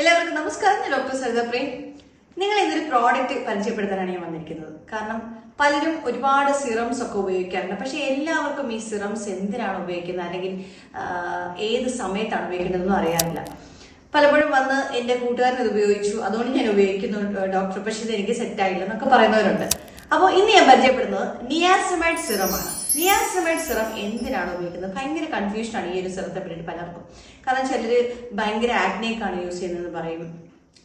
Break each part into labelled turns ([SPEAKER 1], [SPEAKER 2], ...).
[SPEAKER 1] എല്ലാവർക്കും നമസ്കാരം. ഞാൻ ഡോക്ടർ സരിത പ്രേം. നിങ്ങൾ ഇന്നൊരു പ്രോഡക്റ്റ് പരിചയപ്പെടുത്താനാണ് ഞാൻ വന്നിരിക്കുന്നത്. കാരണം പലരും ഒരുപാട് സിറംസ് ഒക്കെ ഉപയോഗിക്കാറുണ്ട്. പക്ഷെ എല്ലാവർക്കും ഈ സിറംസ് എന്തിനാണ് ഉപയോഗിക്കുന്നത് അല്ലെങ്കിൽ ഏത് സമയത്താണ് ഉപയോഗിക്കുന്നതെന്നും അറിയാറില്ല. പലപ്പോഴും വന്ന് എന്റെ കൂട്ടുകാരൻ ഇത് ഉപയോഗിച്ചു, അതുകൊണ്ട് ഞാൻ ഉപയോഗിക്കുന്നു ഡോക്ടർ, പക്ഷെ ഇത് എനിക്ക് സെറ്റ് ആയില്ല എന്നൊക്കെ പറയുന്നവരുണ്ട്. അപ്പോൾ ഇന്ന് ഞാൻ പരിചയപ്പെടുന്നത് നിയാസിനമൈഡ് സിറമാണ്. നിയാസിനമൈഡ് സിറം എന്തിനാണ് ഉപയോഗിക്കുന്നത്? ഭയങ്കര കൺഫ്യൂഷനാണ് ഈ ഒരു സിറത്തെ പറ്റിയിട്ട് പലർക്കും. കാരണം ചിലര് ഭയങ്കര ആക്നേക്കാണ് യൂസ് ചെയ്യുന്നതെന്ന് പറയും,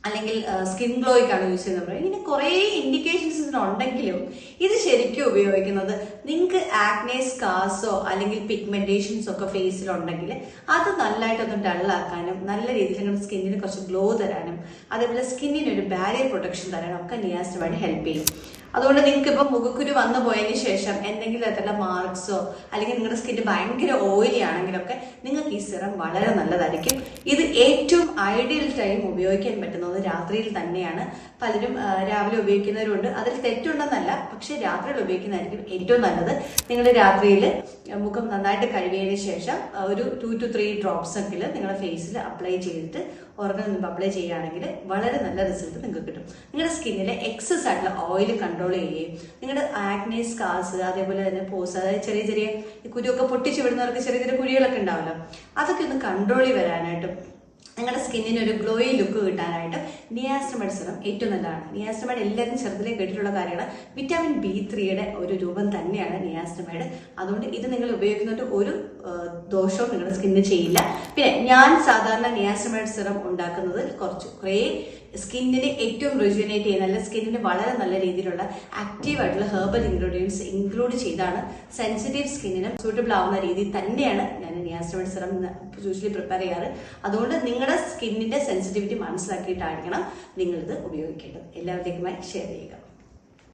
[SPEAKER 1] അല്ലെങ്കിൽ സ്കിൻ ഗ്ലോയ്ക്കാണ് യൂസ് ചെയ്യുന്നത് പറയും. ഇങ്ങനെ കുറെ ഇൻഡിക്കേഷൻസ് ഇതിനുണ്ടെങ്കിലും ഇത് ശരിക്കും ഉപയോഗിക്കുന്നത് നിങ്ങൾക്ക് ആക്നെ സ്കാർസോ അല്ലെങ്കിൽ പിഗ്മെന്റേഷൻസോ ഒക്കെ ഫേസിലുണ്ടെങ്കിൽ അത് നല്ലതായിട്ടൊന്ന് ഡള്ളാക്കാനും നല്ല രീതിയിൽ നിങ്ങളുടെ സ്കിന്നിന് കുറച്ച് ഗ്ലോ തരാനും അതേപോലെ സ്കിന്നിന് ഒരു ബാരിയർ പ്രൊട്ടക്ഷൻ തരാനും ഒക്കെ നിയാസിനമൈഡ് ഹെൽപ്പ് ചെയ്യും. അതുകൊണ്ട് നിങ്ങൾക്ക് ഇപ്പം മുഖക്കുരു വന്നു പോയതിന് ശേഷം എന്തെങ്കിലും തരത്തിലുള്ള മാർക്സോ അല്ലെങ്കിൽ നിങ്ങളുടെ സ്കിന്ന് ഭയങ്കര ഓയിലി ആണെങ്കിലൊക്കെ നിങ്ങൾക്ക് ഈ സിറം വളരെ നല്ലതായിരിക്കും. ഇത് ഏറ്റവും ഐഡിയൽ ടൈം ഉപയോഗിക്കാൻ പറ്റുന്നത് രാത്രിയിൽ തന്നെയാണ്. പലരും രാവിലെ ഉപയോഗിക്കുന്നവരുണ്ട്, അതിൽ തെറ്റുണ്ടെന്നല്ല, പക്ഷെ രാത്രിയിൽ ഉപയോഗിക്കുന്നതായിരിക്കും ഏറ്റവും നല്ലത്. നിങ്ങൾ രാത്രിയിൽ മുഖം നന്നായിട്ട് കഴുകിയതിന് ശേഷം ഒരു 2 to 3 ഡ്രോപ്സ് എങ്കിലും നിങ്ങളുടെ ഫേസിൽ അപ്ലൈ ചെയ്തിട്ട് ഉറങ്ങുന്ന മുമ്പ് അപ്ലൈ ചെയ്യുകയാണെങ്കിൽ വളരെ നല്ല റിസൾട്ട് നിങ്ങൾക്ക് കിട്ടും. നിങ്ങളുടെ സ്കിന്നിലെ എക്സസ് ആയിട്ടുള്ള ഓയിൽ കൺട്രോൾ ചെയ്യുകയും നിങ്ങളുടെ ആക്നെ സ്കാർസ് അതേപോലെ തന്നെ പോസ്, അതായത് ചെറിയ ചെറിയ കുരുവൊക്കെ പൊട്ടിച്ചു വിടുന്നവർക്ക് ചെറിയ ചെറിയ കുഴികളൊക്കെ ഉണ്ടാവല്ലോ, അതൊക്കെ ഒന്ന് കൺട്രോൾ വരാനായിട്ടും നിങ്ങളുടെ സ്കിന്നിന് ഒരു ഗ്ലോയി ലുക്ക് കിട്ടാനായിട്ട് നിയാസിനമൈഡ് സിറം ഏറ്റവും നല്ലതാണ്. നിയാസിനമൈഡ് എല്ലാവരും ചെറുതിലേ കേട്ടിട്ടുള്ള കാര്യമാണ്. വിറ്റാമിൻ B3യുടെ ഒരു രൂപം തന്നെയാണ് നിയാസിനമൈഡ്. അതുകൊണ്ട് ഇത് നിങ്ങൾ ഉപയോഗിക്കുന്നത് ഒരു ദോഷവും നിങ്ങളുടെ സ്കിന്നിന് ചെയ്യില്ല. പിന്നെ ഞാൻ സാധാരണ നിയാസിനമൈഡ് സിറം ഉണ്ടാക്കുന്നത് കുറേ സ്കിന്നിനെ ഏറ്റവും റിജുവിനേറ്റ് ചെയ്യുന്ന, അല്ലെങ്കിൽ സ്കിന്നിന് വളരെ നല്ല രീതിയിലുള്ള ആക്റ്റീവ് ആയിട്ടുള്ള ഹെർബൽ ഇൻഗ്രീഡിയൻസ് ഇൻക്ലൂഡ് ചെയ്താണ് സെൻസിറ്റീവ് സ്കിന്നിനും സൂട്ടബിൾ ആവുന്ന രീതിയിൽ തന്നെയാണ് ഞാൻ നിയാസിനമൈഡ് സിറം യൂഷ്വലി പ്രിപ്പയർ ചെയ്യാറ്. അതുകൊണ്ട് നിങ്ങളുടെ സ്കിന്നിന്റെ സെൻസിറ്റിവിറ്റി മനസ്സിലാക്കിയിട്ടായിരിക്കണം നിങ്ങളിത് ഉപയോഗിക്കേണ്ടത്. എല്ലാവരിലേക്കുമായി ഷെയർ ചെയ്യുക.